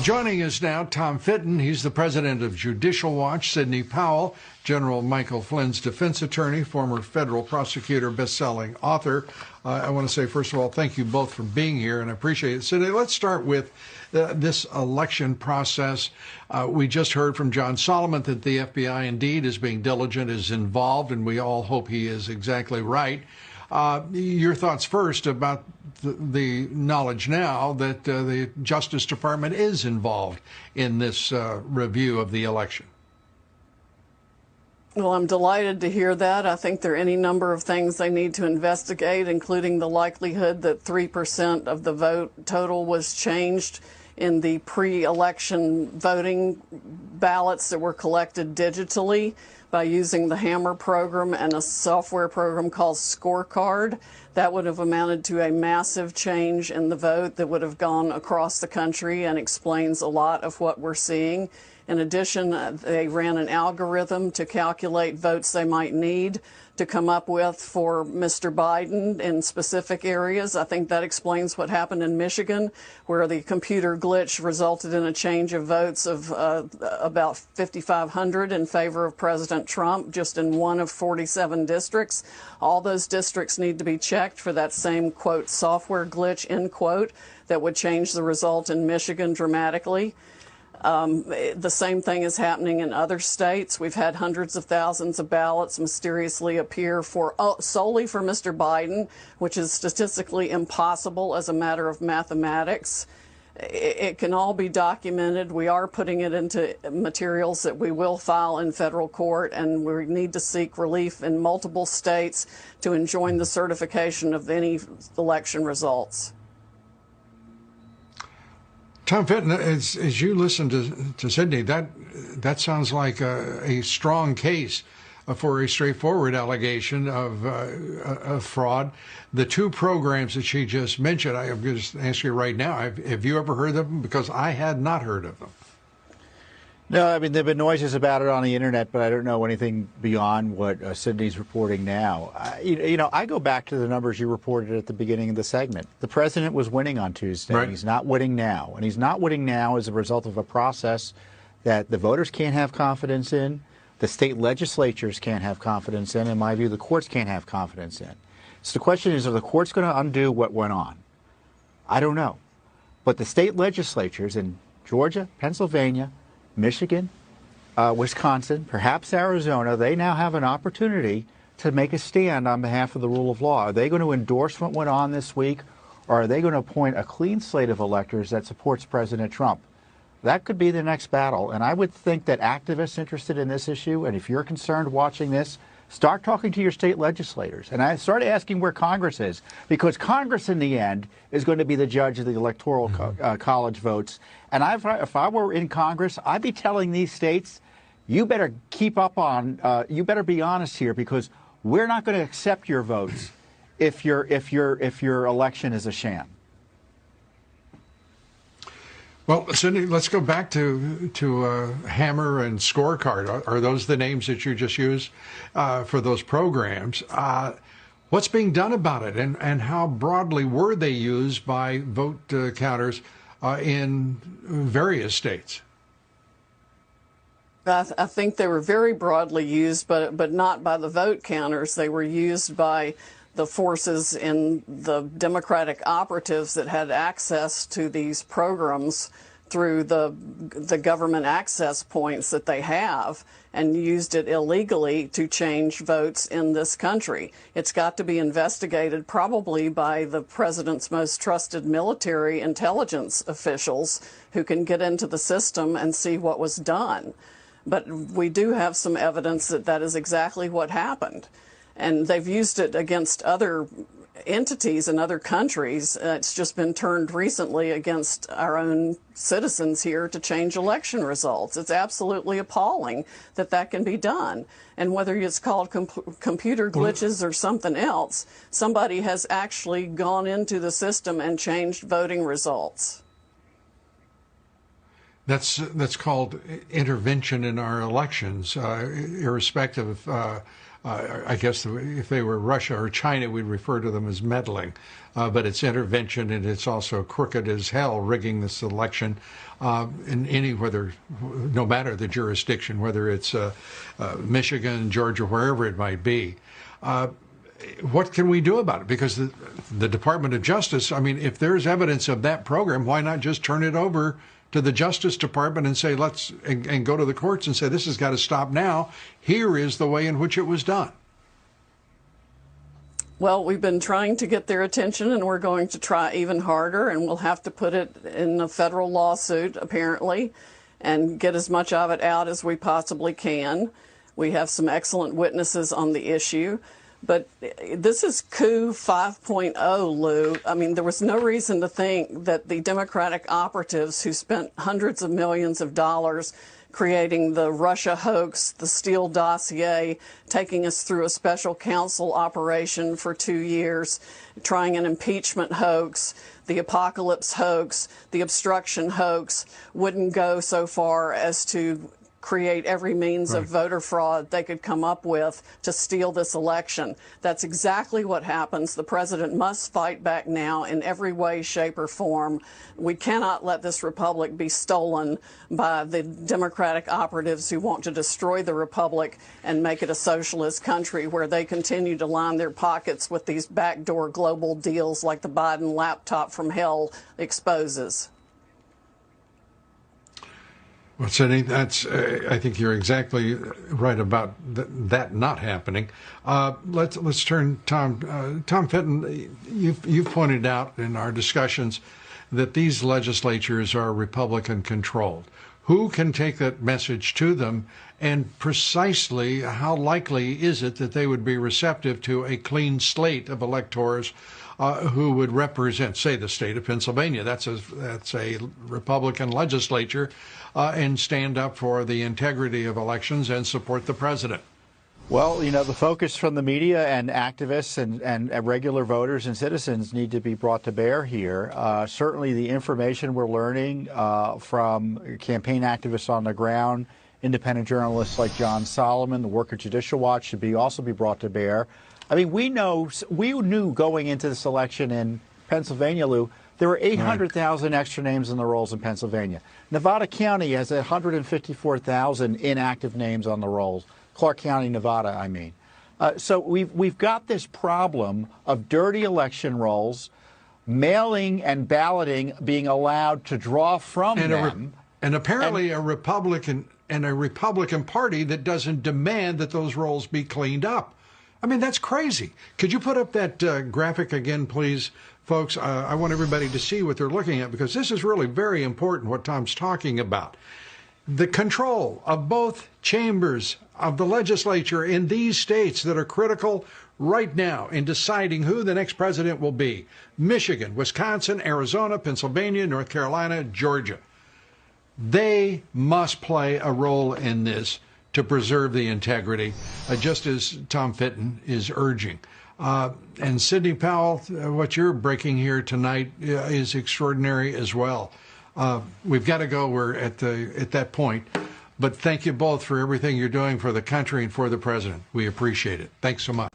Joining us now, Tom Fitton. He's the president of Judicial Watch. Sidney Powell, General Michael Flynn's defense attorney, former federal prosecutor, best-selling author. I want to say, first of all, thank you both for being here, and I appreciate it. Sidney, let's start with this election process. We just heard from John Solomon that the FBI indeed is being diligent, is involved, and we all hope he is exactly right. Your thoughts first about the knowledge now that the Justice Department is involved in this review of the election. Well, I'm delighted to hear that. I think there are any number of things they need to investigate, including the likelihood that 3% of the vote total was changed in the pre-election voting ballots that were collected digitally by using the Hammer program and a software program called Scorecard. That would have amounted to a massive change in the vote that would have gone across the country and explains a lot of what we're seeing. In addition, they ran an algorithm to calculate votes they might need to come up with for Mr. Biden in specific areas. I think that explains what happened in Michigan, where the computer glitch resulted in a change of votes of about 5,500 in favor of President Trump, just in one of 47 districts. All those districts need to be checked for that same, quote, software glitch, end quote, that would change the result in Michigan dramatically. The same thing is happening in other states. We've had hundreds of thousands of ballots mysteriously appear solely for Mr. Biden, which is statistically impossible as a matter of mathematics. It can all be documented. We are putting it into materials that we will file in federal court, and we need to seek relief in multiple states to enjoin the certification of any election results. Tom Fitton, as you listen to Sidney, that sounds like a strong case for a straightforward allegation of fraud. The two programs that she just mentioned, I'm going to ask you right now, have you ever heard of them? Because I had not heard of them. No, I mean, there have been noises about it on the internet, but I don't know anything beyond what Sidney's reporting now. I go back to the numbers you reported at the beginning of the segment. The president was winning on Tuesday. Right. He's not winning now. And he's not winning now as a result of a process that the voters can't have confidence in, the state legislatures can't have confidence in, in my view, the courts can't have confidence in. So the question is, are the courts going to undo what went on? I don't know. But the state legislatures in Georgia, Pennsylvania, Michigan, Wisconsin, perhaps Arizona, they now have an opportunity to make a stand on behalf of the rule of law. Are they going to endorse what went on this week, or are they going to appoint a clean slate of electors that supports President Trump? That could be the next battle, and I would think that activists interested in this issue, and if you're concerned watching this, start talking to your state legislators. And I started asking where Congress is, because Congress, in the end, is going to be the judge of the electoral college votes. And if I were in Congress, I'd be telling these states, you better keep up on, you better be honest here, because we're not going to accept your votes if your election is a sham. Well, Sidney, let's go back to Hammer and Scorecard. Are those the names that you just used for those programs? What's being done about it, and how broadly were they used by vote counters in various states? I think they were very broadly used, but not by the vote counters. They were used by the forces in the Democratic operatives that had access to these programs through the government access points that they have, and used it illegally to change votes in this country. It's got to be investigated, probably by the president's most trusted military intelligence officials who can get into the system and see what was done. But we do have some evidence that that is exactly what happened. And they've used it against other entities in other countries. It's just been turned recently against our own citizens here to change election results. It's absolutely appalling that that can be done. And whether it's called computer glitches or something else, somebody has actually gone into the system and changed voting results. That's called intervention in our elections, irrespective of, I guess if they were Russia or China, we'd refer to them as meddling. But it's intervention, and it's also crooked as hell, rigging this election in no matter the jurisdiction, whether it's Michigan, Georgia, wherever it might be. What can we do about it? Because the Department of Justice, I mean, if there's evidence of that program, why not just turn it over to the Justice Department and say, and go to the courts and say, this has got to stop now. Here is the way in which it was done. Well, we've been trying to get their attention, and we're going to try even harder, and we'll have to put it in a federal lawsuit, apparently, and get as much of it out as we possibly can. We have some excellent witnesses on the issue. But this is coup 5.0, Lou. I mean, there was no reason to think that the Democratic operatives who spent hundreds of millions of dollars creating the Russia hoax, the Steele dossier, taking us through a special counsel operation for 2 years, trying an impeachment hoax, the apocalypse hoax, the obstruction hoax, wouldn't go so far as to create every means of voter fraud they could come up with to steal this election. That's exactly what happens. The president must fight back now in every way, shape, or form. We cannot let this republic be stolen by the Democratic operatives who want to destroy the republic and make it a socialist country where they continue to line their pockets with these backdoor global deals like the Biden laptop from hell exposes. Well, Sidney, I think you're exactly right about that not happening. Let's turn, Tom Fitton. You've pointed out in our discussions that these legislatures are Republican controlled. Who can take that message to them, and precisely how likely is it that they would be receptive to a clean slate of electors who would represent, say, the state of Pennsylvania? That's a Republican legislature, and stand up for the integrity of elections and support the president. Well, you know, the focus from the media and activists and regular voters and citizens need to be brought to bear here. Certainly the information we're learning from campaign activists on the ground, independent journalists like John Solomon, the work of Judicial Watch should also be brought to bear. I mean, we knew going into this election in Pennsylvania, Lou, there were 800,000 extra names in the rolls in Pennsylvania. Nevada County has 154,000 inactive names on the rolls. Clark County, Nevada, I mean. So we've got this problem of dirty election rolls, mailing and balloting being allowed to draw from them. And apparently a Republican Party that doesn't demand that those rolls be cleaned up. I mean, that's crazy. Could you put up that graphic again, please, folks? I want everybody to see what they're looking at, because this is really very important, what Tom's talking about. The control of both chambers of the legislature in these states that are critical right now in deciding who the next president will be: Michigan, Wisconsin, Arizona, Pennsylvania, North Carolina, Georgia. They must play a role in this to preserve the integrity, just as Tom Fitton is urging. And Sidney Powell, what you're breaking here tonight is extraordinary as well. We've got to go. We're at that point. But thank you both for everything you're doing for the country and for the president. We appreciate it. Thanks so much.